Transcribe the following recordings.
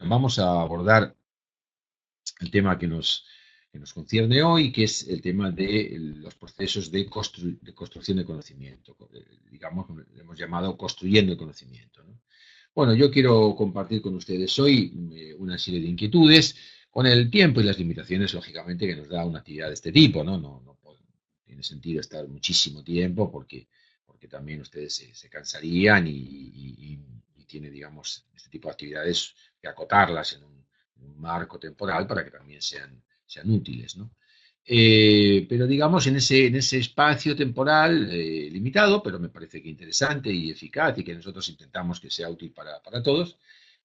Vamos a abordar el tema que nos concierne hoy, que es el tema de los procesos de construcción de conocimiento. Digamos, lo hemos llamado construyendo el conocimiento, ¿no? Bueno, yo quiero compartir con ustedes hoy una serie de inquietudes con el tiempo y las limitaciones, lógicamente, que nos da una actividad de este tipo, ¿no? No tiene sentido estar muchísimo tiempo porque también ustedes se cansarían y tiene, digamos, este tipo de actividades que acotarlas en un marco temporal para que también sean útiles, ¿no? Pero digamos, en ese espacio temporal limitado, pero me parece que interesante y eficaz y que nosotros intentamos que sea útil para todos,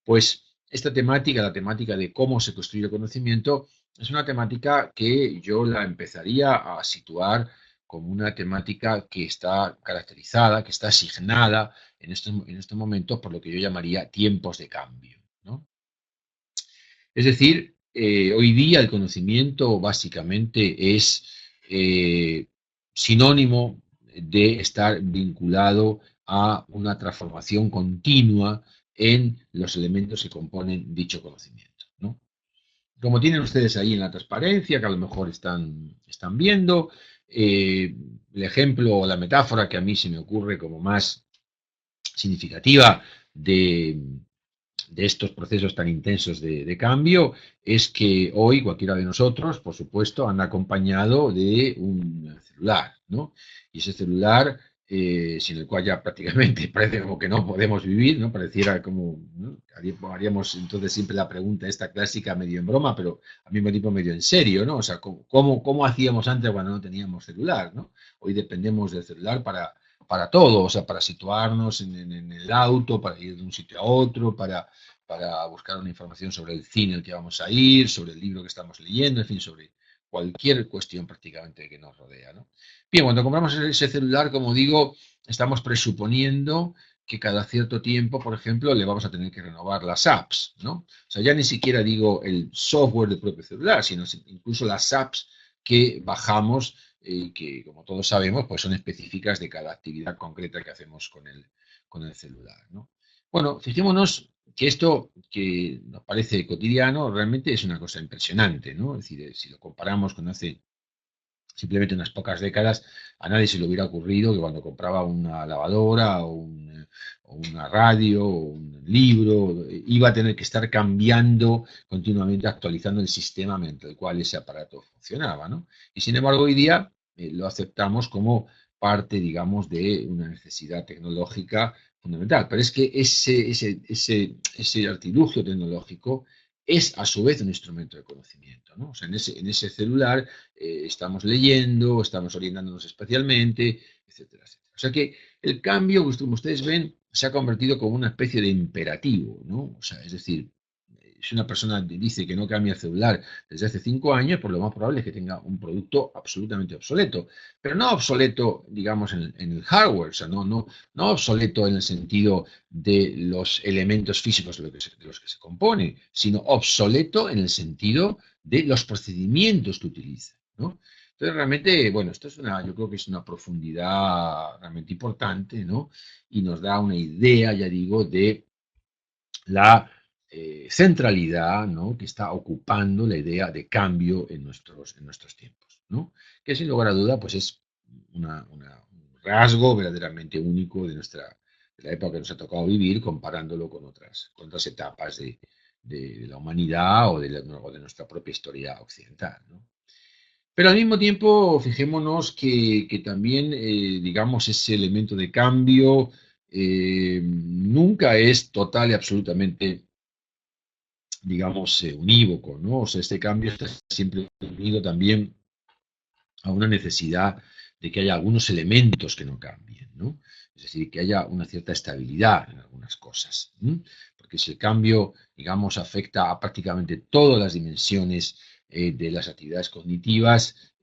pues esta temática, la temática de cómo se construye el conocimiento, es una temática que yo la empezaría a situar como una temática que está caracterizada, que está asignada en estos momentos por lo que yo llamaría tiempos de cambio, ¿no? Es decir, hoy día el conocimiento básicamente es sinónimo de estar vinculado a una transformación continua en los elementos que componen dicho conocimiento, ¿no? Como tienen ustedes ahí en la transparencia, que a lo mejor están viendo, el ejemplo o la metáfora que a mí se me ocurre como más significativa de estos procesos tan intensos de cambio es que hoy cualquiera de nosotros, por supuesto, anda acompañado de un celular, ¿no? Y ese celular, sin el cual ya prácticamente parece como que no podemos vivir, ¿no? Pareciera como, ¿no? Haríamos entonces siempre la pregunta esta clásica medio en broma, pero al mismo tiempo medio en serio, ¿no? O sea, ¿cómo hacíamos antes cuando no teníamos celular, ¿no? Hoy dependemos del celular para todo, o sea, para situarnos en el auto, para ir de un sitio a otro, para buscar una información sobre el cine al que vamos a ir, sobre el libro que estamos leyendo, en fin, sobre cualquier cuestión prácticamente que nos rodea, ¿no? Bien, cuando compramos ese celular, como digo, estamos presuponiendo que cada cierto tiempo, por ejemplo, le vamos a tener que renovar las apps, ¿no? O sea, ya ni siquiera digo el software del propio celular, sino incluso las apps que bajamos y que, como todos sabemos, pues son específicas de cada actividad concreta que hacemos con el celular, ¿no? Bueno, fijémonos que esto que nos parece cotidiano realmente es una cosa impresionante, ¿no? Es decir, si lo comparamos con hace simplemente unas pocas décadas, a nadie se le hubiera ocurrido que cuando compraba una lavadora o una radio o un libro, iba a tener que estar cambiando continuamente, actualizando el sistema mediante el cual ese aparato funcionaba, ¿no? Y sin embargo, hoy día lo aceptamos como parte, digamos, de una necesidad tecnológica fundamental. Pero es que ese artilugio tecnológico es a su vez un instrumento de conocimiento, ¿no? O sea, en ese celular estamos leyendo, estamos orientándonos especialmente, etcétera, etcétera. O sea que el cambio, como ustedes ven, se ha convertido como una especie de imperativo, ¿no? O sea, es decir, si una persona dice que no cambia el celular desde hace 5 años, pues lo más probable es que tenga un producto absolutamente obsoleto. Pero no obsoleto, digamos, en el hardware, o sea, no obsoleto en el sentido de los elementos físicos de los que se compone, sino obsoleto en el sentido de los procedimientos que utiliza, ¿no? Entonces, realmente, bueno, yo creo que es una profundidad realmente importante, ¿no? Y nos da una idea, ya digo, de la centralidad, ¿no? Que está ocupando la idea de cambio en nuestros tiempos, ¿no? Que sin lugar a duda, pues es un rasgo verdaderamente único de la época que nos ha tocado vivir, comparándolo con otras etapas de la humanidad o de nuestra propia historia occidental, ¿no? Pero al mismo tiempo, fijémonos que también, digamos, ese elemento de cambio nunca es total y absolutamente, digamos, unívoco, ¿no? O sea, este cambio está siempre unido también a una necesidad de que haya algunos elementos que no cambien, ¿no? Es decir, que haya una cierta estabilidad en algunas cosas, ¿m? Porque si el cambio, digamos, afecta a prácticamente todas las dimensiones de las actividades cognitivas,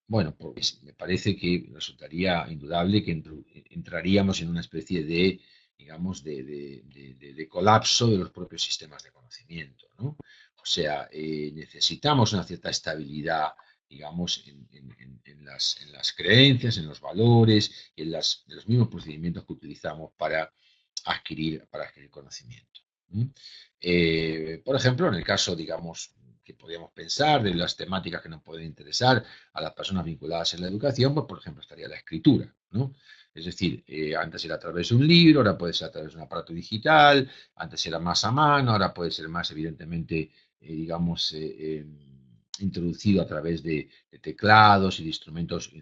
bueno, pues me parece que resultaría indudable que entraríamos en una especie de, digamos, de colapso de los propios sistemas de conocimiento, ¿no? O sea, necesitamos una cierta estabilidad, digamos, en las creencias, en los valores, en los mismos procedimientos que utilizamos para adquirir conocimiento. ¿Mm? Por ejemplo, en el caso, digamos, que podríamos pensar de las temáticas que nos pueden interesar a las personas vinculadas en la educación, pues por ejemplo estaría la escritura, ¿no? Es decir, antes era a través de un libro, ahora puede ser a través de un aparato digital, antes era más a mano, ahora puede ser más evidentemente, digamos, introducido a través de teclados y de instrumentos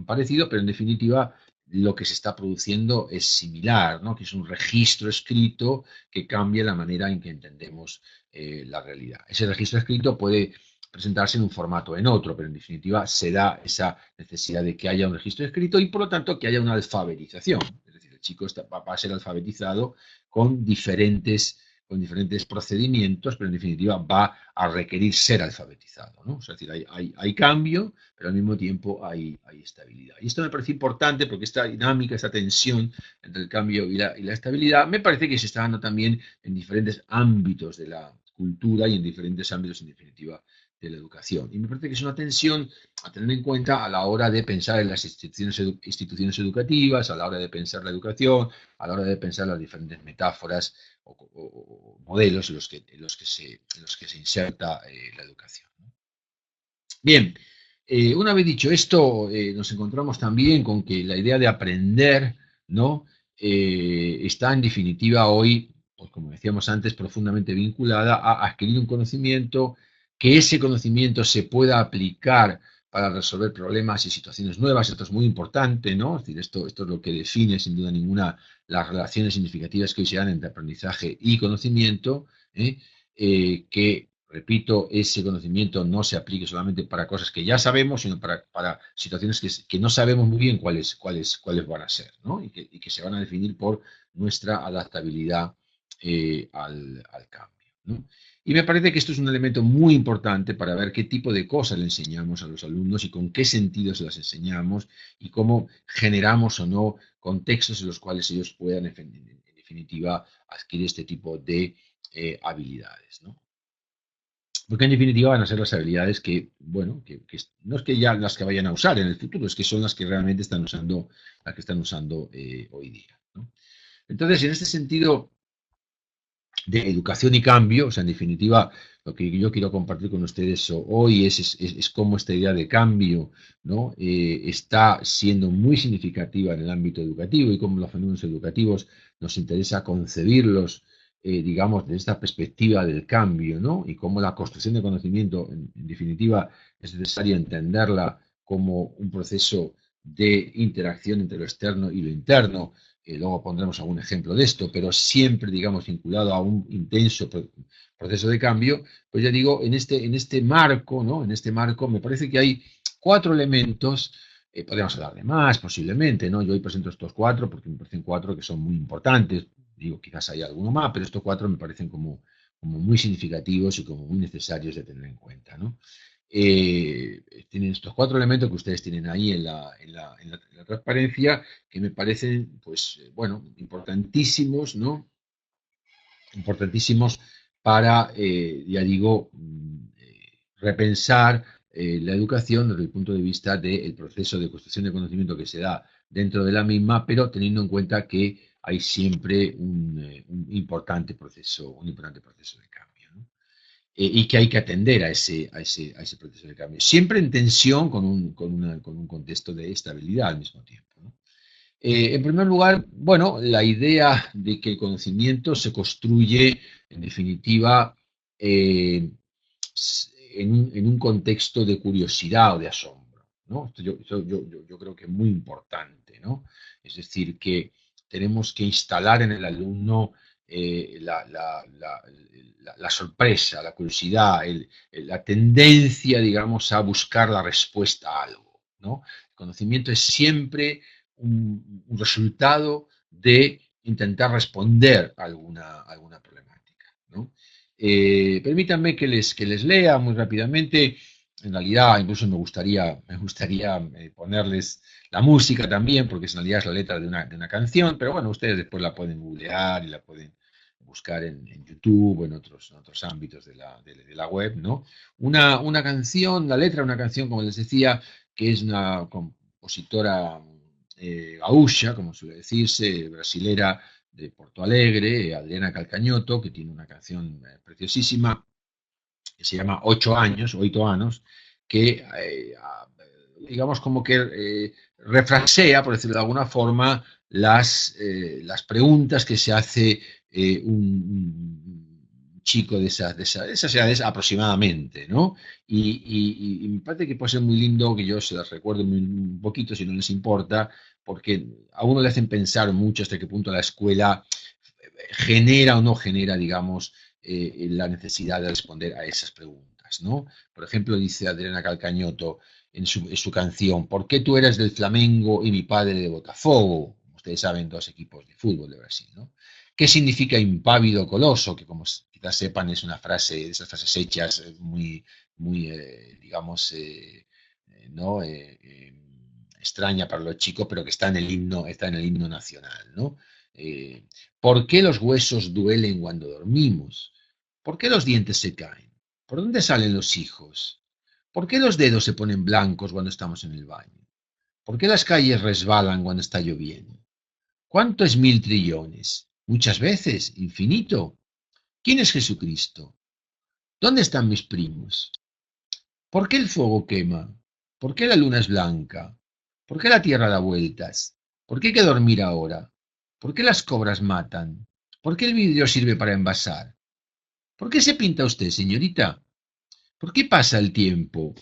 parecidos, pero en definitiva lo que se está produciendo es similar, ¿no? Que es un registro escrito que cambia la manera en que entendemos la realidad. Ese registro escrito puede presentarse en un formato o en otro, pero en definitiva se da esa necesidad de que haya un registro escrito y por lo tanto que haya una alfabetización. Es decir, el chico va a ser alfabetizado con diferentes procedimientos, pero en definitiva va a requerir ser alfabetizado, ¿no? Es decir, hay cambio, pero al mismo tiempo hay estabilidad. Y esto me parece importante porque esta dinámica, esta tensión entre el cambio y la estabilidad, me parece que se está dando también en diferentes ámbitos de la cultura y en diferentes ámbitos, en definitiva, de la educación. Y me parece que es una tensión a tener en cuenta a la hora de pensar en las instituciones educativas, a la hora de pensar la educación, a la hora de pensar las diferentes metáforas o modelos en los que se inserta la educación. Bien, una vez dicho esto, nos encontramos también con que la idea de aprender, ¿no? Está en definitiva hoy, pues como decíamos antes, profundamente vinculada a adquirir un conocimiento, que ese conocimiento se pueda aplicar para resolver problemas y situaciones nuevas. Esto es muy importante, ¿no? Es decir, esto es lo que define sin duda ninguna las relaciones significativas que hoy se dan entre aprendizaje y conocimiento, ¿eh? Que, repito, ese conocimiento no se aplique solamente para cosas que ya sabemos, sino para situaciones que no sabemos muy bien cuáles van a ser, ¿no? Y que se van a definir por nuestra adaptabilidad al cambio, ¿no? Y me parece que esto es un elemento muy importante para ver qué tipo de cosas le enseñamos a los alumnos y con qué sentido se las enseñamos y cómo generamos o no contextos en los cuales ellos puedan, en definitiva, adquirir este tipo de habilidades, ¿no? Porque en definitiva van a ser las habilidades que, bueno, que no es que ya las que vayan a usar en el futuro, es que son las que realmente están usando, las que están usando hoy día, ¿no? Entonces, en este sentido de educación y cambio, o sea, en definitiva, lo que yo quiero compartir con ustedes hoy es cómo esta idea de cambio, ¿no? Está siendo muy significativa en el ámbito educativo y cómo los fenómenos educativos nos interesa concebirlos, digamos, desde esta perspectiva del cambio, ¿no? Y cómo la construcción de conocimiento, en definitiva, es necesario entenderla como un proceso de interacción entre lo externo y lo interno. Luego pondremos algún ejemplo de esto, pero siempre, digamos, vinculado a un intenso proceso de cambio, pues ya digo, en este marco, ¿no? En este marco me parece que hay 4 elementos, podríamos hablar de más posiblemente, ¿no? Yo hoy presento estos 4 porque me parecen 4 que son muy importantes, digo, quizás hay alguno más, pero estos 4 me parecen como muy significativos y como muy necesarios de tener en cuenta, ¿no? Tienen estos 4 elementos que ustedes tienen ahí en la transparencia, que me parecen, pues, bueno, importantísimos, ¿no? Importantísimos para, ya digo, repensar la educación desde el punto de vista del proceso de construcción de conocimiento que se da dentro de la misma, pero teniendo en cuenta que hay siempre un importante proceso de cambio, ¿no? Y que hay que atender a ese proceso de cambio, siempre en tensión con un contexto de estabilidad al mismo tiempo, ¿no? En primer lugar, bueno, la idea de que el conocimiento se construye, en definitiva, eh, en un contexto de curiosidad o de asombro, ¿no? Esto yo creo que es muy importante, ¿no? Es decir, que tenemos que instalar en el alumno la sorpresa, la curiosidad, la tendencia, digamos, a buscar la respuesta a algo, ¿no? El conocimiento es siempre un resultado de intentar responder a alguna problemática, ¿no? Permítanme que les lea muy rápidamente. En realidad, incluso me gustaría ponerles la música también, porque en realidad es la letra de una canción, pero bueno, ustedes después la pueden googlear y la pueden buscar en YouTube o en otros ámbitos de la web, ¿no? Una canción, la letra de una canción, como les decía, que es una compositora gaúcha, como suele decirse, brasilera, de Porto Alegre, Adriana Calcañoto, que tiene una canción preciosísima que se llama Oito años, que digamos como que refrasea, por decirlo de alguna forma, las preguntas que se hace un chico de esas edades aproximadamente, ¿no? Y me parece que puede ser muy lindo que yo se las recuerde un poquito, si no les importa, porque a uno le hacen pensar mucho hasta qué punto la escuela genera o no genera, digamos, la necesidad de responder a esas preguntas, ¿no? Por ejemplo, dice Adriana Calcañoto en su canción, ¿por qué tú eres del Flamengo y mi padre de Botafogo? Ustedes saben, dos equipos de fútbol de Brasil, ¿no? ¿Qué significa impávido coloso? Que como quizás sepan es una frase, de esas frases hechas muy digamos, ¿no? Extraña para los chicos, pero que está en el himno nacional, ¿no? Eh, ¿Por qué los huesos duelen cuando dormimos? ¿Por qué los dientes se caen? ¿Por dónde salen los hijos? ¿Por qué los dedos se ponen blancos cuando estamos en el baño? ¿Por qué las calles resbalan cuando está lloviendo? ¿Cuánto es 1000 trillones? Muchas veces, infinito. ¿Quién es Jesucristo? ¿Dónde están mis primos? ¿Por qué el fuego quema? ¿Por qué la luna es blanca? ¿Por qué la tierra da vueltas? ¿Por qué hay que dormir ahora? ¿Por qué las cobras matan? ¿Por qué el vidrio sirve para envasar? ¿Por qué se pinta usted, señorita? ¿Por qué pasa el tiempo?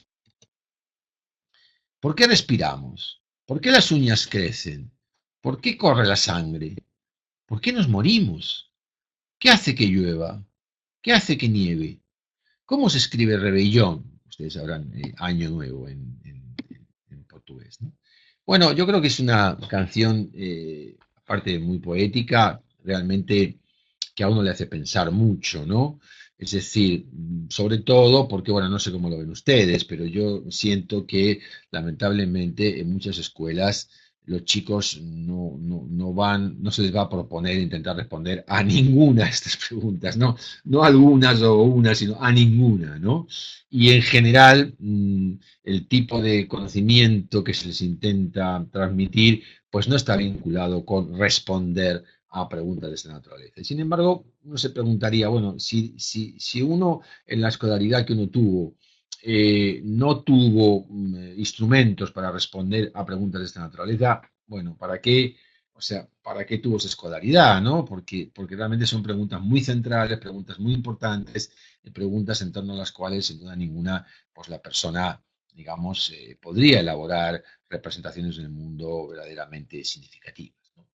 ¿Por qué respiramos? ¿Por qué las uñas crecen? ¿Por qué corre la sangre? ¿Por qué nos morimos? ¿Qué hace que llueva? ¿Qué hace que nieve? ¿Cómo se escribe rebellón? Ustedes sabrán, año nuevo en portugués, ¿no? Bueno, yo creo que es una canción, aparte muy poética, realmente que a uno le hace pensar mucho, ¿no? Es decir, sobre todo porque, bueno, no sé cómo lo ven ustedes, pero yo siento que lamentablemente en muchas escuelas los chicos no se les va a proponer intentar responder a ninguna de estas preguntas, ¿no? No a algunas o una, sino a ninguna, ¿no? Y en general, el tipo de conocimiento que se les intenta transmitir, pues no está vinculado con responder a preguntas de esta naturaleza. Y sin embargo, uno se preguntaría, bueno, si uno en la escolaridad que uno tuvo no tuvo instrumentos para responder a preguntas de esta naturaleza, bueno, ¿para qué? O sea, ¿para qué tuvo esa escolaridad, no? Porque realmente son preguntas muy centrales, preguntas muy importantes, preguntas en torno a las cuales, sin duda ninguna, pues la persona, digamos, podría elaborar representaciones en el mundo verdaderamente significativas, ¿no?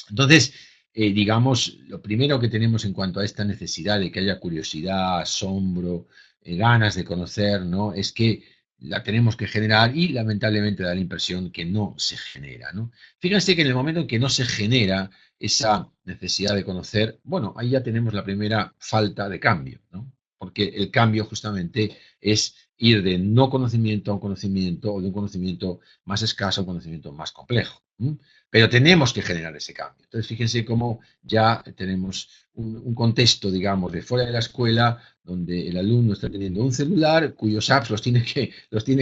Entonces, digamos, lo primero que tenemos en cuanto a esta necesidad de que haya curiosidad, asombro, ganas de conocer, ¿no? Es que la tenemos que generar y lamentablemente da la impresión que no se genera, ¿no? Fíjense que en el momento en que no se genera esa necesidad de conocer, bueno, ahí ya tenemos la primera falta de cambio, ¿no? Porque el cambio justamente es ir de no conocimiento a un conocimiento o de un conocimiento más escaso a un conocimiento más complejo. Pero tenemos que generar ese cambio. Entonces, fíjense cómo ya tenemos un contexto, digamos, de fuera de la escuela, donde el alumno está teniendo un celular cuyos apps los tiene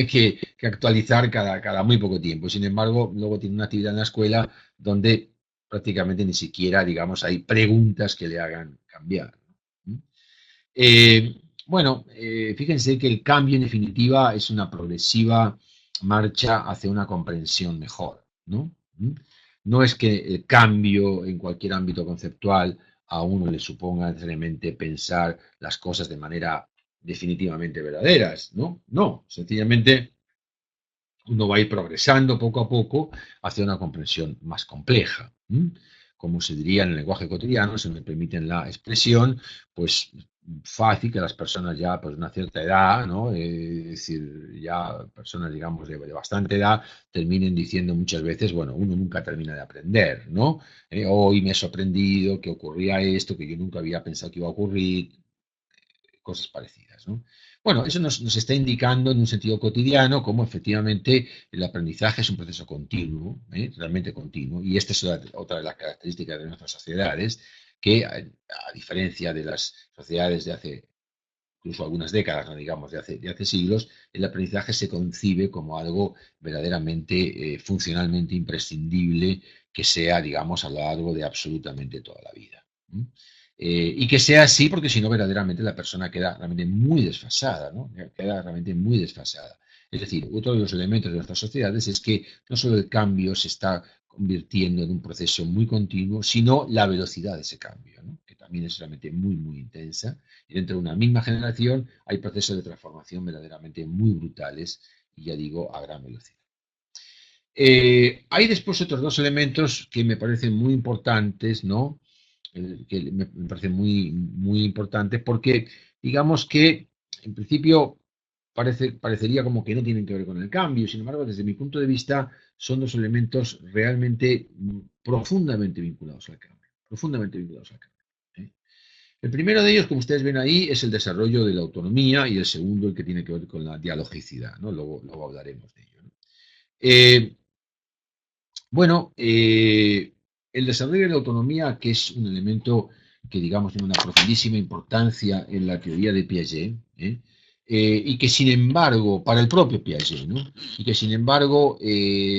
que actualizar cada muy poco tiempo. Sin embargo, luego tiene una actividad en la escuela donde prácticamente ni siquiera, digamos, hay preguntas que le hagan cambiar. ¿No? Bueno, fíjense que el cambio en definitiva es una progresiva marcha hacia una comprensión mejor, ¿no? No es que el cambio en cualquier ámbito conceptual a uno le suponga necesariamente pensar las cosas de manera definitivamente verdaderas, ¿no? No, sencillamente uno va a ir progresando poco a poco hacia una comprensión más compleja. Como se diría en el lenguaje cotidiano, si me permiten la expresión, pues fácil que las personas ya pues, de una cierta edad, ¿no? Es decir, ya personas, digamos, de bastante edad, terminen diciendo muchas veces, bueno, uno nunca termina de aprender, ¿no? Hoy me he sorprendido que ocurría esto, que yo nunca había pensado que iba a ocurrir, cosas parecidas, ¿no? Bueno, eso nos está indicando en un sentido cotidiano cómo efectivamente el aprendizaje es un proceso continuo, realmente continuo, y esta es otra de las características de nuestras sociedades, que a diferencia de las sociedades de hace incluso algunas décadas, no digamos de hace siglos, el aprendizaje se concibe como algo verdaderamente funcionalmente imprescindible que sea, digamos, a lo largo de absolutamente toda la vida. Y que sea así porque si no verdaderamente la persona queda realmente muy desfasada, ¿no? Queda realmente muy desfasada. Es decir, otro de los elementos de nuestras sociedades es que no solo el cambio se está convirtiendo en un proceso muy continuo, sino la velocidad de ese cambio, ¿no? Que también es realmente muy, muy intensa. Y dentro de una misma generación hay procesos de transformación verdaderamente muy brutales y ya digo, a gran velocidad. Hay después otros dos elementos que me parecen muy importantes, ¿no? Que me parecen muy, muy importantes porque digamos que en principio parecería como que no tienen que ver con el cambio, sin embargo, desde mi punto de vista, son dos elementos realmente profundamente vinculados al cambio, profundamente vinculados al cambio. ¿Eh? El primero de ellos, como ustedes ven ahí, es el desarrollo de la autonomía y el segundo, el que tiene que ver con la dialogicidad, ¿no? Luego hablaremos de ello, ¿no? Eh, bueno, el desarrollo de la autonomía, que es un elemento que, digamos, tiene una profundísima importancia en la teoría de Piaget, y que, sin embargo, para el propio Piaget, ¿no? Y que, sin embargo,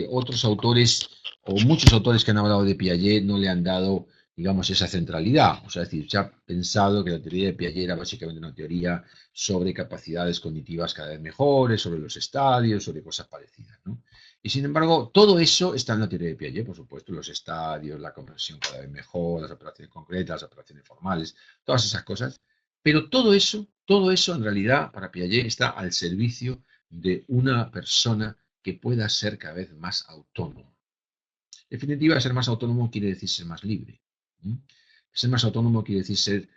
otros autores, o muchos autores que han hablado de Piaget, no le han dado, digamos, esa centralidad. O sea, es decir, se ha pensado que la teoría de Piaget era básicamente una teoría sobre capacidades cognitivas cada vez mejores, sobre los estadios, sobre cosas parecidas, ¿no? Y sin embargo, todo eso está en la teoría de Piaget, por supuesto, los estadios, la comprensión cada vez mejor, las operaciones concretas, las operaciones formales, todas esas cosas. Pero todo eso en realidad para Piaget está al servicio de una persona que pueda ser cada vez más autónoma. En definitiva, ser más autónomo quiere decir ser más libre. ¿Mm? Ser más autónomo quiere decir ser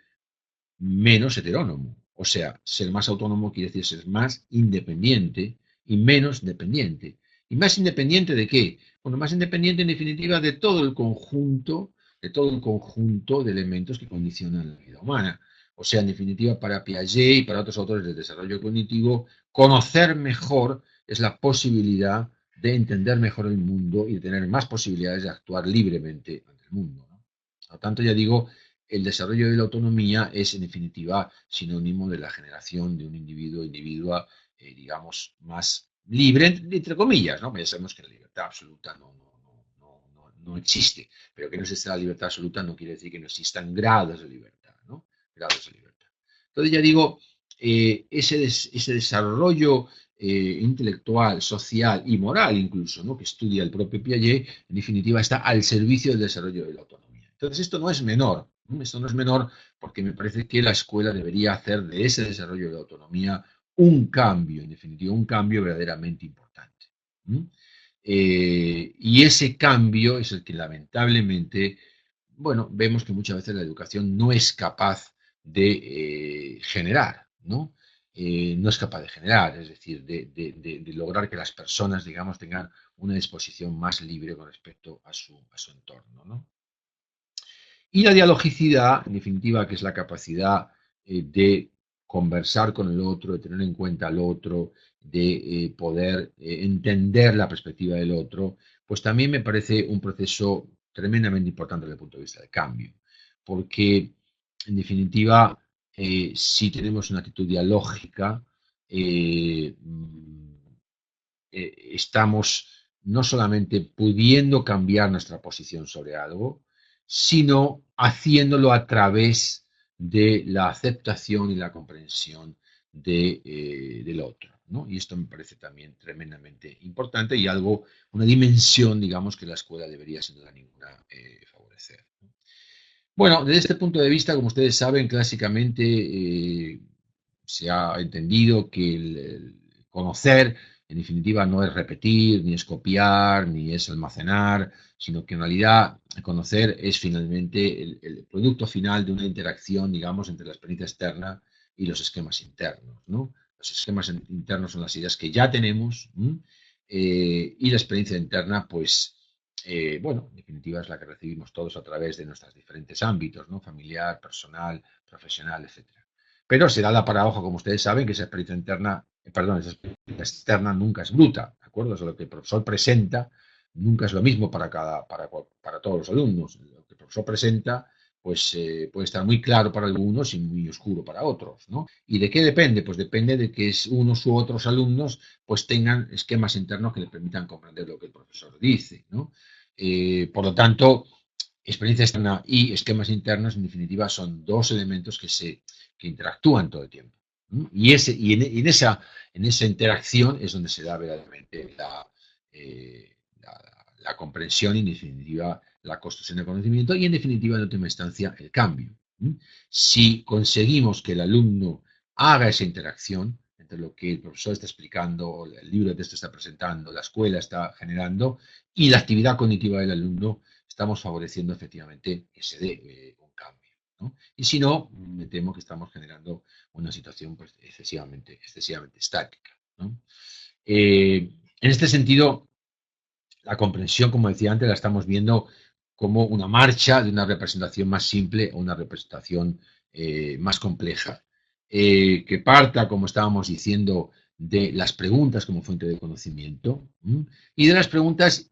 menos heterónomo. O sea, ser más autónomo quiere decir ser más independiente y menos dependiente. ¿Y más independiente de qué? Bueno, más independiente en definitiva de todo el conjunto de elementos que condicionan la vida humana. O sea, en definitiva, para Piaget y para otros autores del desarrollo cognitivo, conocer mejor es la posibilidad de entender mejor el mundo y de tener más posibilidades de actuar libremente ante el mundo, ¿no? Por lo tanto, ya digo, el desarrollo de la autonomía es, en definitiva, sinónimo de la generación de un individua, digamos, más libre, entre comillas, ¿no? Ya sabemos que la libertad absoluta no existe, pero que no existe la libertad absoluta no quiere decir que no existan grados de libertad, ¿no? Grados de libertad. Entonces, ya digo, ese desarrollo intelectual, social y moral incluso, ¿no? Que estudia el propio Piaget, en definitiva, está al servicio del desarrollo de la autonomía. Entonces, esto no es menor. Esto no es menor porque me parece que la escuela debería hacer de ese desarrollo de la autonomía un cambio, en definitiva, un cambio verdaderamente importante. Y ese cambio es el que lamentablemente, bueno, vemos que muchas veces la educación no es capaz de generar, ¿no? No es capaz de generar, es decir, de lograr que las personas, digamos, tengan una disposición más libre con respecto a su entorno, ¿no? Y la dialogicidad, en definitiva, que es la capacidad de conversar con el otro, de tener en cuenta al otro, de poder entender la perspectiva del otro, pues también me parece un proceso tremendamente importante desde el punto de vista del cambio. Porque, en definitiva, si tenemos una actitud dialógica, eh, estamos no solamente pudiendo cambiar nuestra posición sobre algo, sino haciéndolo a través de la aceptación y la comprensión del otro, ¿no? Y esto me parece también tremendamente importante y algo, una dimensión, digamos, que la escuela debería sin duda ninguna favorecer, ¿no? Bueno, desde este punto de vista, como ustedes saben, clásicamente se ha entendido que el conocer, en definitiva, no es repetir, ni es copiar, ni es almacenar, sino que en realidad conocer es finalmente el producto final de una interacción, digamos, entre la experiencia externa y los esquemas internos, ¿no? Los esquemas internos son las ideas que ya tenemos, y la experiencia interna, pues, bueno, en definitiva es la que recibimos todos a través de nuestros diferentes ámbitos, ¿no? Familiar, personal, profesional, etcétera. Pero se da la paradoja, como ustedes saben, que esa experiencia interna, perdón, esa experiencia externa nunca es bruta, ¿de acuerdo? O sea, lo que el profesor presenta nunca es lo mismo para todos los alumnos. Lo que el profesor presenta pues puede estar muy claro para algunos y muy oscuro para otros, ¿no? ¿Y de qué depende? Pues depende de que unos u otros alumnos pues tengan esquemas internos que les permitan comprender lo que el profesor dice, ¿no? Por lo tanto, experiencia externa y esquemas internos, en definitiva, son dos elementos que interactúan todo el tiempo. ¿No? En esa interacción es donde se da verdaderamente la comprensión y, en definitiva, la construcción del conocimiento y, en definitiva, en última instancia, el cambio. Si conseguimos que el alumno haga esa interacción entre lo que el profesor está explicando, el libro de texto está presentando, la escuela está generando y la actividad cognitiva del alumno, estamos favoreciendo efectivamente que se dé un cambio. ¿No? Y si no, me temo que estamos generando una situación pues, excesivamente estática. ¿No? En este sentido, la comprensión, como decía antes, la estamos viendo como una marcha de una representación más simple a una representación más compleja, que parta, como estábamos diciendo, de las preguntas como fuente de conocimiento y de las preguntas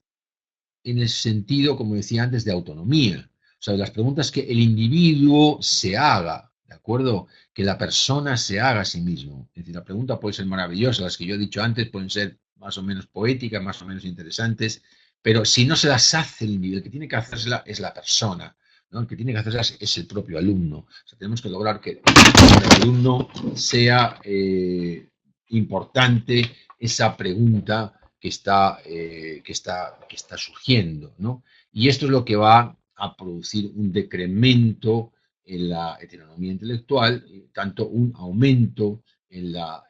en el sentido, como decía antes, de autonomía. O sea, de las preguntas que el individuo se haga, ¿de acuerdo? Que la persona se haga a sí mismo. Es decir, la pregunta puede ser maravillosa, las que yo he dicho antes pueden ser más o menos poéticas, más o menos interesantes, pero si no se las hace el individuo, el que tiene que hacerla es la persona, ¿no? El que tiene que hacerla es el propio alumno. O sea, tenemos que lograr que el alumno sea importante esa pregunta que está surgiendo, ¿no? Y esto es lo que va a producir un decremento en la heteronomía intelectual, tanto un aumento en la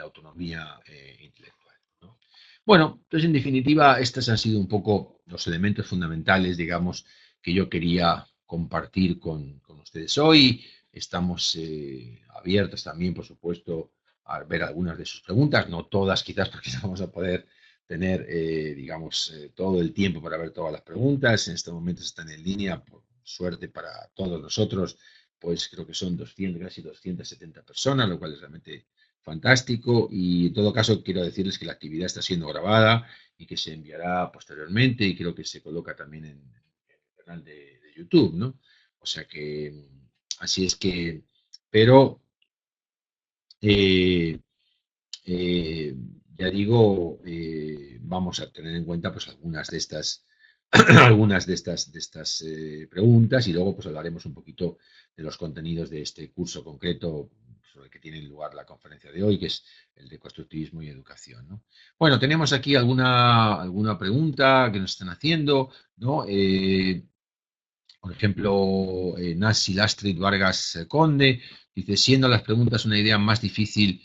autonomía intelectual. ¿No? Bueno, entonces en definitiva, estos han sido un poco los elementos fundamentales, digamos, que yo quería compartir con ustedes hoy. Estamos abiertos también, por supuesto, a ver algunas de sus preguntas, no todas quizás porque no vamos a poder tener, digamos, todo el tiempo para ver todas las preguntas. En este momento están en línea, por suerte para todos nosotros, pues creo que son 200, casi 270 personas, lo cual es realmente fantástico. Y en todo caso, quiero decirles que la actividad está siendo grabada y que se enviará posteriormente y creo que se coloca también en el canal de YouTube, ¿no? O sea que, así es que, pero eh, eh, ya digo, vamos a tener en cuenta pues algunas de estas, algunas de estas preguntas y luego pues hablaremos un poquito de los contenidos de este curso concreto sobre el que tiene lugar la conferencia de hoy, que es el de constructivismo y educación. ¿No? Bueno, tenemos aquí alguna pregunta que nos están haciendo, ¿no? Por ejemplo, Nasi Lastrid Vargas Conde dice, siendo las preguntas una idea más difícil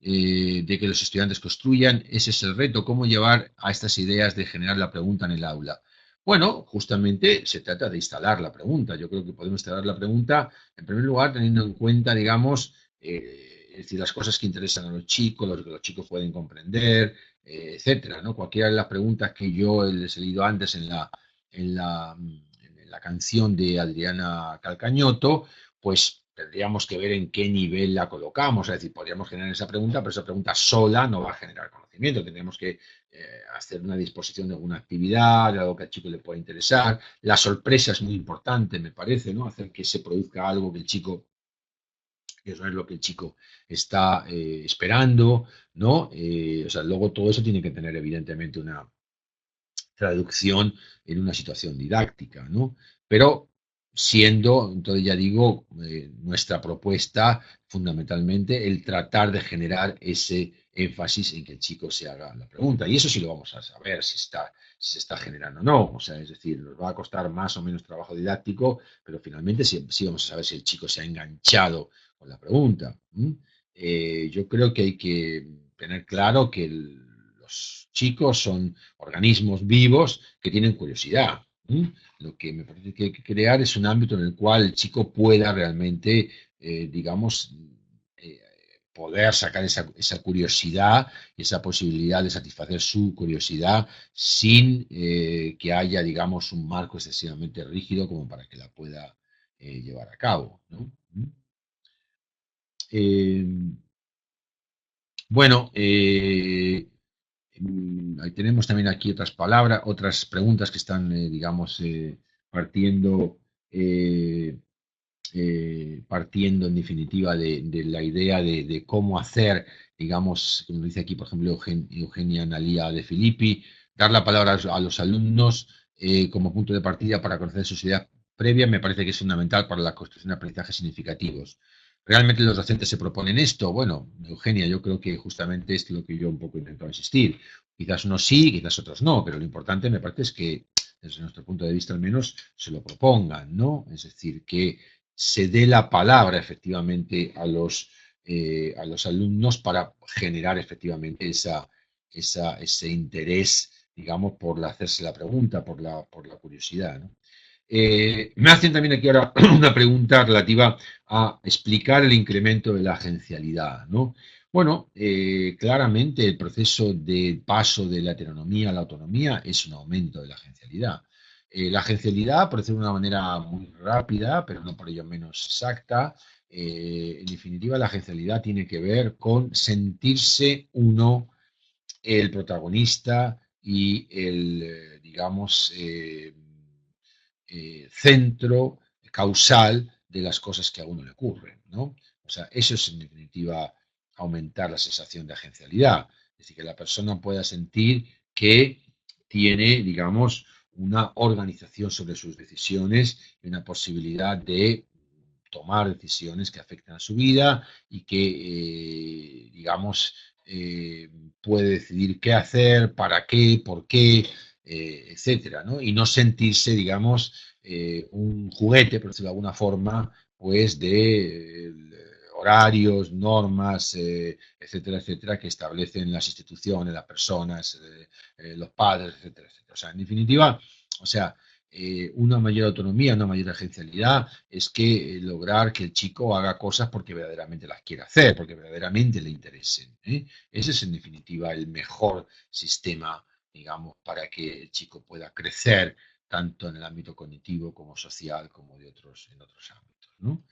de que los estudiantes construyan, ese es el reto, cómo llevar a estas ideas de generar la pregunta en el aula. Bueno, justamente se trata de instalar la pregunta. Yo creo que podemos instalar la pregunta, en primer lugar, teniendo en cuenta, digamos, es decir, las cosas que interesan a los chicos, lo que los chicos pueden comprender, etcétera, ¿no? Cualquiera de las preguntas que yo les he leído antes en la canción de Adriana Calcañoto, pues tendríamos que ver en qué nivel la colocamos. Es decir, podríamos generar esa pregunta, pero esa pregunta sola no va a generar conocimiento. Tendríamos que hacer una disposición de alguna actividad, de algo que al chico le pueda interesar. La sorpresa es muy importante, me parece, ¿no? Hacer que se produzca algo que eso es lo que el chico está esperando, ¿no? O sea, luego todo eso tiene que tener evidentemente una traducción en una situación didáctica, ¿no? Pero siendo, entonces ya digo, nuestra propuesta fundamentalmente el tratar de generar ese énfasis en que el chico se haga la pregunta. Y eso sí lo vamos a saber si se está generando o no. O sea, es decir, nos va a costar más o menos trabajo didáctico, pero finalmente sí vamos a saber si el chico se ha enganchado con la pregunta. Yo creo que hay que tener claro que los chicos son organismos vivos que tienen curiosidad. Lo que me parece que hay que crear es un ámbito en el cual el chico pueda realmente, digamos, eh, poder sacar esa curiosidad y esa posibilidad de satisfacer su curiosidad sin que haya, digamos, un marco excesivamente rígido como para que la pueda llevar a cabo. ¿No? Eh, bueno, ahí tenemos también aquí otras palabras, otras preguntas que están, digamos, partiendo, eh, partiendo en definitiva de la idea de cómo hacer, digamos, como dice aquí, por ejemplo, Eugenia Analía de Filippi, dar la palabra a los alumnos como punto de partida para conocer sus ideas previas, me parece que es fundamental para la construcción de aprendizajes significativos. ¿Realmente los docentes se proponen esto? Bueno, Eugenia, yo creo que justamente es lo que yo un poco intento insistir. Quizás unos sí, quizás otros no, pero lo importante me parece es que, desde nuestro punto de vista al menos, se lo propongan, ¿no? Es decir, que se dé la palabra efectivamente a los alumnos para generar efectivamente ese interés, digamos, por hacerse la pregunta, por la curiosidad, ¿no? Me hacen también aquí ahora una pregunta relativa a explicar el incremento de la agencialidad, ¿no? Bueno, claramente el proceso de paso de la heteronomía a la autonomía es un aumento de la agencialidad. La agencialidad, por decirlo de una manera muy rápida, pero no por ello menos exacta, en definitiva la agencialidad tiene que ver con sentirse uno el protagonista y el, digamos, centro causal de las cosas que a uno le ocurren, ¿no? O sea, eso es en definitiva aumentar la sensación de agencialidad, es decir, que la persona pueda sentir que tiene, digamos, una organización sobre sus decisiones y una posibilidad de tomar decisiones que afectan a su vida y que, digamos, puede decidir qué hacer, para qué, por qué, etcétera, ¿no? Y no sentirse, digamos, un juguete, por decirlo de alguna forma, pues de horarios, normas, etcétera, etcétera, que establecen las instituciones, las personas, los padres, etcétera, etcétera. O sea, en definitiva, o sea, una mayor autonomía, una mayor agencialidad, es que lograr que el chico haga cosas porque verdaderamente las quiera hacer, porque verdaderamente le interesen. Ese es en definitiva el mejor sistema, digamos, para que el chico pueda crecer tanto en el ámbito cognitivo como social, como en otros ámbitos, ¿no?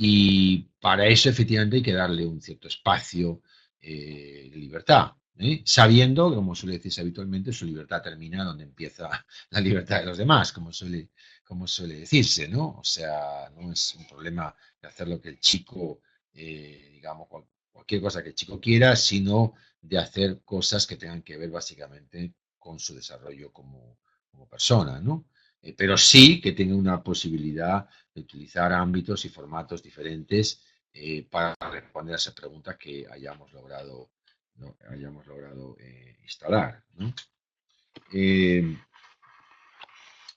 Y para eso efectivamente hay que darle un cierto espacio de libertad, sabiendo, como suele decirse habitualmente, su libertad termina donde empieza la libertad de los demás, como suele decirse, ¿no? O sea, no es un problema de hacer lo que el chico, digamos, cualquier cosa que el chico quiera, sino de hacer cosas que tengan que ver básicamente con su desarrollo como persona, ¿no? Pero sí que tenga una posibilidad de utilizar ámbitos y formatos diferentes para responder a esa pregunta que hayamos logrado, ¿no? hayamos logrado instalar, ¿no? Eh,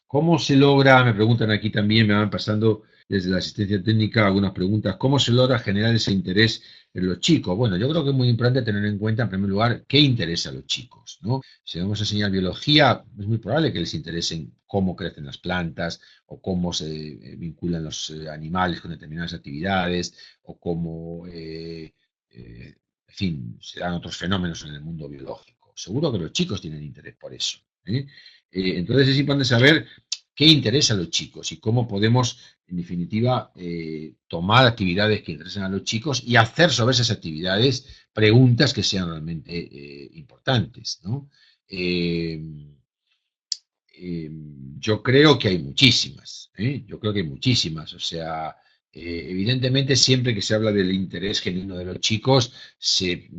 ¿Cómo se logra, me preguntan aquí también, me van pasando desde la asistencia técnica algunas preguntas, ¿cómo se logra generar ese interés en los chicos? Bueno, yo creo que es muy importante tener en cuenta, en primer lugar, qué interesa a los chicos, ¿no? Si vamos a enseñar biología, es muy probable que les interesen cómo crecen las plantas o cómo se vinculan los animales con determinadas actividades o cómo, en fin, se dan otros fenómenos en el mundo biológico. Seguro que los chicos tienen interés por eso, ¿eh? Entonces es importante saber qué interesa a los chicos y cómo podemos, en definitiva, tomar actividades que interesen a los chicos y hacer sobre esas actividades preguntas que sean realmente importantes, ¿no? Eh, eh, yo creo que hay muchísimas, ¿eh? Yo creo que hay muchísimas, o sea, evidentemente siempre que se habla del interés genuino de los chicos, se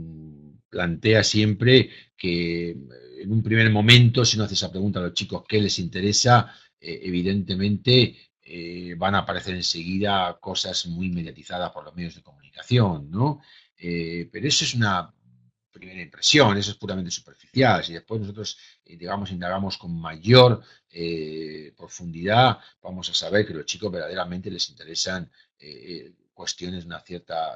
plantea siempre que en un primer momento, si uno hace esa pregunta a los chicos qué les interesa, evidentemente van a aparecer enseguida cosas muy mediatizadas por los medios de comunicación, ¿no? Pero eso es una primera impresión, eso es puramente superficial. Si después nosotros, digamos, indagamos con mayor profundidad, vamos a saber que a los chicos verdaderamente les interesan cuestiones de una cierta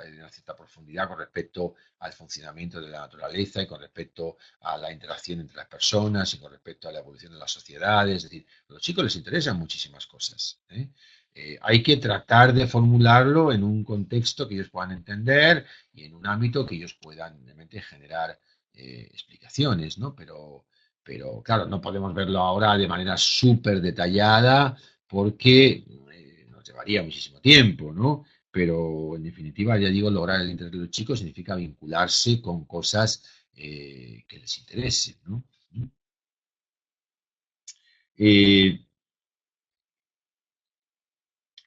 profundidad con respecto al funcionamiento de la naturaleza y con respecto a la interacción entre las personas y con respecto a la evolución de las sociedades. Es decir, a los chicos les interesan muchísimas cosas. Hay que tratar de formularlo en un contexto que ellos puedan entender y en un ámbito que ellos puedan realmente generar explicaciones, ¿no? Pero claro, no podemos verlo ahora de manera súper detallada porque nos llevaría muchísimo tiempo, ¿no? Pero en definitiva, ya digo, lograr el interés de los chicos significa vincularse con cosas que les interesen, ¿no? Eh,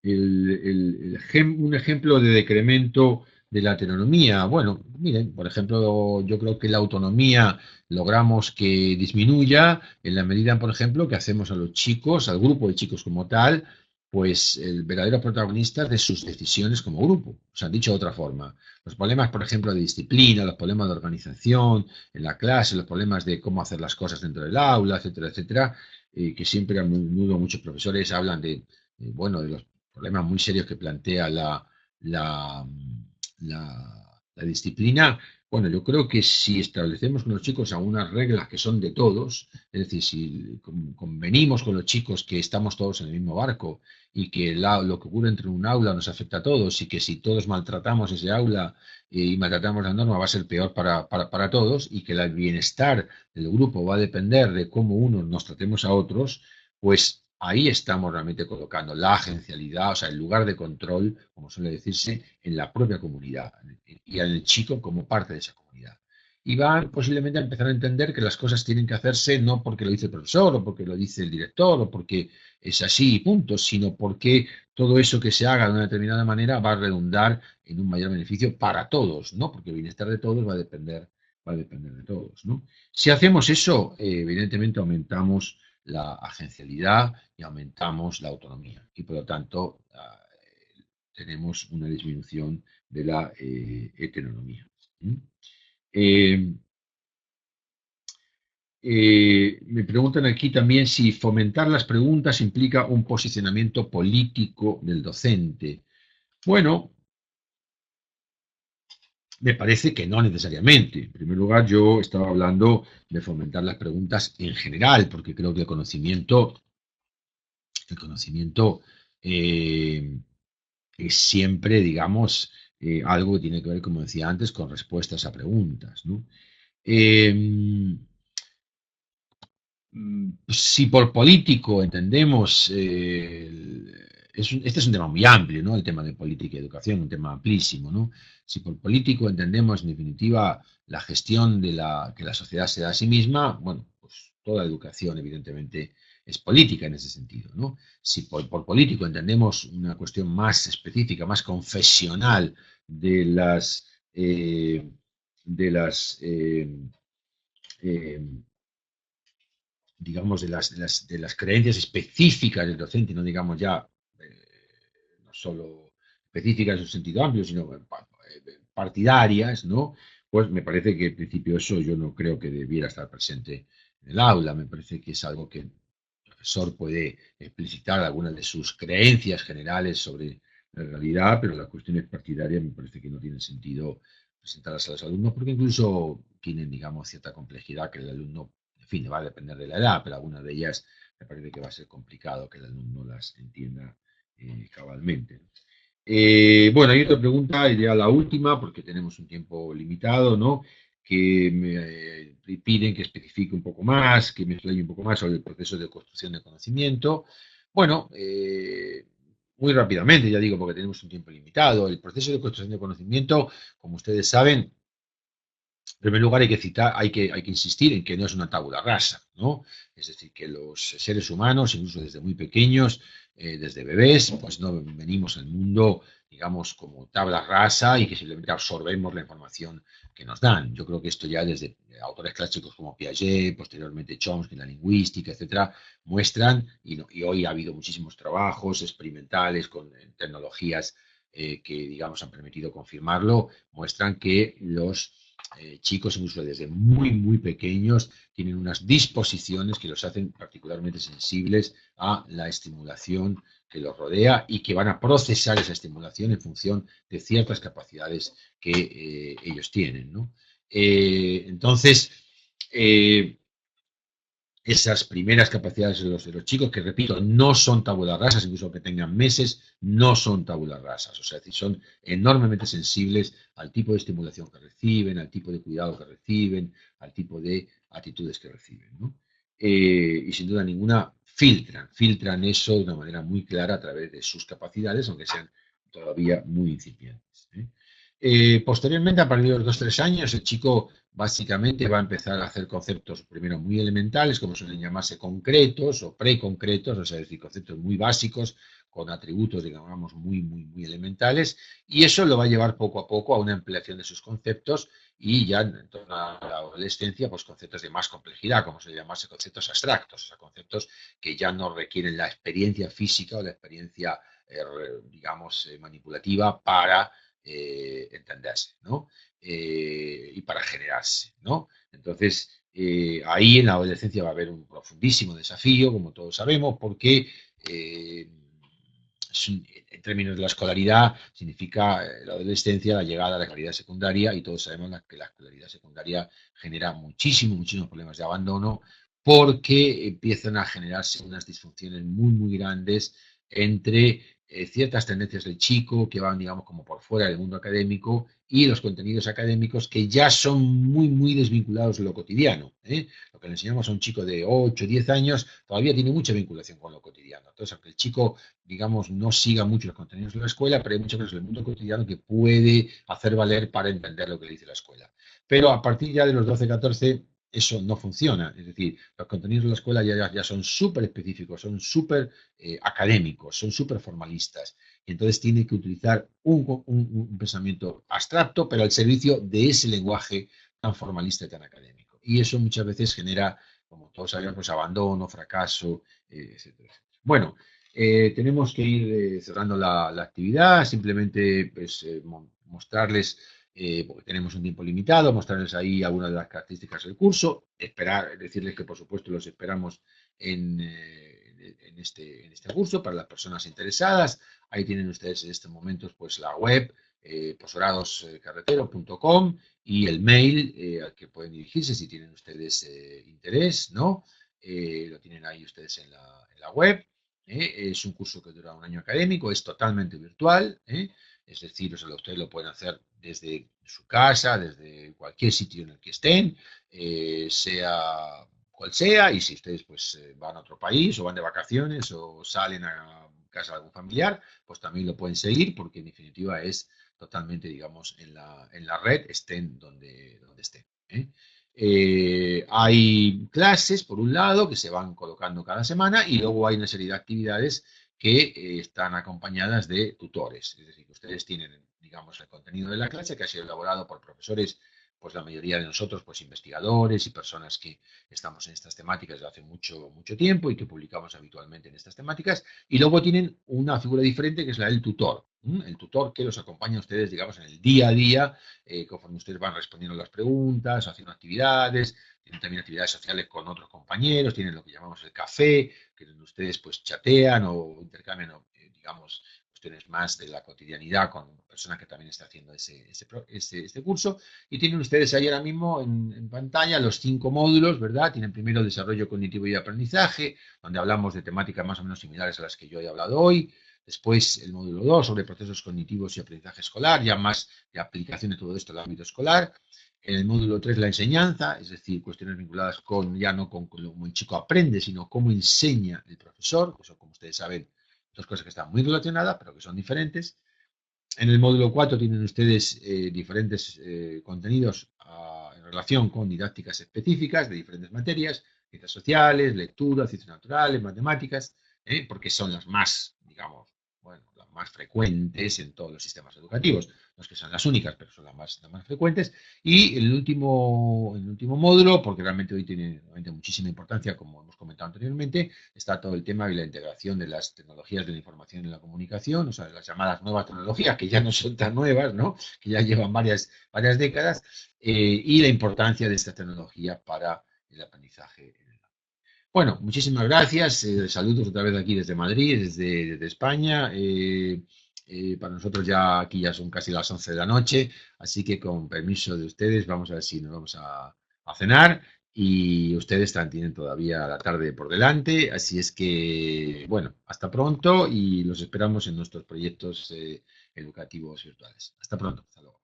un ejemplo de decremento de la heteronomía. Bueno, miren, por ejemplo, yo creo que la autonomía logramos que disminuya en la medida, por ejemplo, que hacemos a los chicos, al grupo de chicos como tal, pues el verdadero protagonista de sus decisiones como grupo. O sea, dicho de otra forma, los problemas, por ejemplo, de disciplina, los problemas de organización en la clase, los problemas de cómo hacer las cosas dentro del aula, etcétera, etcétera, que siempre a menudo muchos profesores hablan de, bueno, de los problemas muy serios que plantea la, la disciplina. Bueno, yo creo que si establecemos con los chicos algunas reglas que son de todos, es decir, si convenimos con los chicos que estamos todos en el mismo barco y que lo que ocurre entre un aula nos afecta a todos y que si todos maltratamos ese aula y maltratamos la norma va a ser peor para todos y que el bienestar del grupo va a depender de cómo unos nos tratemos a otros, pues ahí estamos realmente colocando la agencialidad, o sea, el lugar de control, como suele decirse, en la propia comunidad y al chico como parte de esa comunidad. Y va posiblemente a empezar a entender que las cosas tienen que hacerse no porque lo dice el profesor o porque lo dice el director o porque es así y punto, sino porque todo eso que se haga de una determinada manera va a redundar en un mayor beneficio para todos, ¿no? Porque el bienestar de todos va a depender de todos, ¿no? Si hacemos eso, evidentemente aumentamos la agencialidad y aumentamos la autonomía. Y por lo tanto, tenemos una disminución de la heteronomía. ¿Mm? Eh, Me preguntan aquí también si fomentar las preguntas implica un posicionamiento político del docente. Bueno, me parece que no necesariamente. En primer lugar, yo estaba hablando de fomentar las preguntas en general, porque creo que el conocimiento eh, es siempre, digamos, algo que tiene que ver, como decía antes, con respuestas a preguntas, ¿no? Eh, si por político entendemos, este es un tema muy amplio, ¿no? El tema de política y educación, un tema amplísimo, ¿no? Si por político entendemos, en definitiva, la gestión que la sociedad se da a sí misma, bueno, pues toda educación, evidentemente, es política en ese sentido, ¿no? Si por político entendemos una cuestión más específica, más confesional de eh, digamos, de las creencias específicas del docente, no digamos ya no solo específicas en su sentido amplio, sino partidarias, ¿no? Pues me parece que en principio eso yo no creo que debiera estar presente en el aula, me parece que es algo que el profesor puede explicitar algunas de sus creencias generales sobre la realidad, pero las cuestiones partidarias me parece que no tienen sentido presentarlas a los alumnos porque incluso tienen, digamos, cierta complejidad que el alumno, en fin, va a depender de la edad, pero algunas de ellas me parece que va a ser complicado que el alumno las entienda cabalmente. Bueno, hay otra pregunta, y ya la última, porque tenemos un tiempo limitado, ¿no? Que me piden que especifique un poco más, que me explaye un poco más sobre el proceso de construcción de conocimiento. Bueno, muy rápidamente, ya digo, porque tenemos un tiempo limitado. El proceso de construcción de conocimiento, como ustedes saben, en primer lugar, hay que insistir en que no es una tabula rasa, ¿no? Es decir, que los seres humanos, incluso desde muy pequeños, desde bebés, pues no venimos al mundo, digamos, como tabla rasa y que simplemente absorbemos la información que nos dan. Yo creo que esto ya desde autores clásicos como Piaget, posteriormente Chomsky, la lingüística, etcétera, muestran, y hoy ha habido muchísimos trabajos experimentales con tecnologías que, digamos, han permitido confirmarlo, muestran que los chicos, incluso desde muy, muy pequeños, tienen unas disposiciones que los hacen particularmente sensibles a la estimulación que los rodea y que van a procesar esa estimulación en función de ciertas capacidades que ellos tienen, ¿no? Entonces, eh, esas primeras capacidades de los chicos, que repito, no son tabula rasas, incluso que tengan meses, no son tabula rasas, o sea, son enormemente sensibles al tipo de estimulación que reciben, al tipo de cuidado que reciben, al tipo de actitudes que reciben, ¿no? Y sin duda ninguna filtran eso de una manera muy clara a través de sus capacidades, aunque sean todavía muy incipientes, ¿eh? Posteriormente, a partir de los 2 o 3 años, el chico básicamente va a empezar a hacer conceptos primero muy elementales, como suelen llamarse concretos o preconcretos, o sea, es decir, conceptos muy básicos con atributos, digamos, muy elementales, y eso lo va a llevar poco a poco a una ampliación de sus conceptos y ya en torno a la adolescencia, pues conceptos de más complejidad, como suele llamarse conceptos abstractos, o sea, conceptos que ya no requieren la experiencia física o la experiencia, digamos, manipulativa para entenderse, ¿no? Y para generarse, ¿no? Entonces, ahí en la adolescencia va a haber un profundísimo desafío, como todos sabemos, porque en términos de la escolaridad significa la adolescencia, la llegada a la escolaridad secundaria, y todos sabemos que la escolaridad secundaria genera muchísimos problemas de abandono porque empiezan a generarse unas disfunciones muy grandes entre ciertas tendencias del chico que van, digamos, como por fuera del mundo académico y los contenidos académicos que ya son muy desvinculados de lo cotidiano. Lo que le enseñamos a un chico de 8 o 10 años todavía tiene mucha vinculación con lo cotidiano. Entonces, aunque el chico, digamos, no siga mucho los contenidos de la escuela, pero hay muchas cosas del mundo cotidiano que puede hacer valer para entender lo que le dice la escuela. Pero a partir ya de los 12, 14, eso no funciona. Es decir, los contenidos de la escuela ya son súper específicos, son súper académicos, son súper formalistas. Y entonces tiene que utilizar un pensamiento abstracto, pero al servicio de ese lenguaje tan formalista y tan académico. Y eso muchas veces genera, como todos sabemos, pues abandono, fracaso, etcétera. Bueno, tenemos que ir cerrando la actividad, simplemente pues, mostrarles, porque tenemos un tiempo limitado, mostrarles ahí algunas de las características del curso, esperar, decirles que por supuesto los esperamos en este curso para las personas interesadas. Ahí tienen ustedes en estos momentos pues la web, posgradoscarretero.com, y el mail al que pueden dirigirse si tienen ustedes interés, ¿no? Lo tienen ahí ustedes en la web. Es un curso que dura un año académico, es totalmente virtual, es decir, ustedes lo pueden hacer desde su casa, desde cualquier sitio en el que estén, sea cual sea, y si ustedes pues van a otro país o van de vacaciones o salen a casa de algún familiar, pues también lo pueden seguir porque en definitiva es totalmente, digamos, en la red, estén donde estén. Hay clases, por un lado, que se van colocando cada semana y luego hay una serie de actividades que están acompañadas de tutores. Es decir, que ustedes tienen, digamos, el contenido de la clase que ha sido elaborado por profesores, pues la mayoría de nosotros, pues investigadores y personas que estamos en estas temáticas desde hace mucho tiempo y que publicamos habitualmente en estas temáticas. Y luego tienen una figura diferente que es la del tutor. El tutor que los acompaña a ustedes, digamos, en el día a día, conforme ustedes van respondiendo las preguntas, haciendo actividades, tienen también actividades sociales con otros compañeros, tienen lo que llamamos el café, que ustedes pues chatean o intercambian, digamos, cuestiones más de la cotidianidad con personas que también están haciendo este curso. Y tienen ustedes ahí ahora mismo en pantalla los 5 módulos, ¿verdad? Tienen primero desarrollo cognitivo y aprendizaje, donde hablamos de temáticas más o menos similares a las que yo he hablado hoy. Después el módulo 2 sobre procesos cognitivos y aprendizaje escolar, ya más de aplicación de todo esto al ámbito escolar. En el módulo 3 la enseñanza, es decir, cuestiones vinculadas con ya no con cómo el chico aprende, sino cómo enseña el profesor, que son, como ustedes saben, dos cosas que están muy relacionadas, pero que son diferentes. En el módulo 4 tienen ustedes diferentes contenidos en relación con didácticas específicas de diferentes materias, ciencias sociales, lectura, ciencias naturales, matemáticas, porque son las más, digamos, bueno, las más frecuentes en todos los sistemas educativos. No es que sean las únicas, pero son las más frecuentes. Y el último módulo, porque realmente hoy tiene realmente muchísima importancia, como hemos comentado anteriormente, está todo el tema de la integración de las tecnologías de la información y la comunicación, o sea, las llamadas nuevas tecnologías, que ya no son tan nuevas, ¿no? Que ya llevan varias décadas, y la importancia de esta tecnología para el aprendizaje. Bueno, muchísimas gracias. Saludos otra vez aquí desde Madrid, desde España. Para nosotros ya aquí ya son casi las 11 de la noche, así que con permiso de ustedes vamos a ver si nos vamos a cenar, y ustedes tienen todavía la tarde por delante, así es que, bueno, hasta pronto y los esperamos en nuestros proyectos educativos virtuales. Hasta pronto. Hasta luego.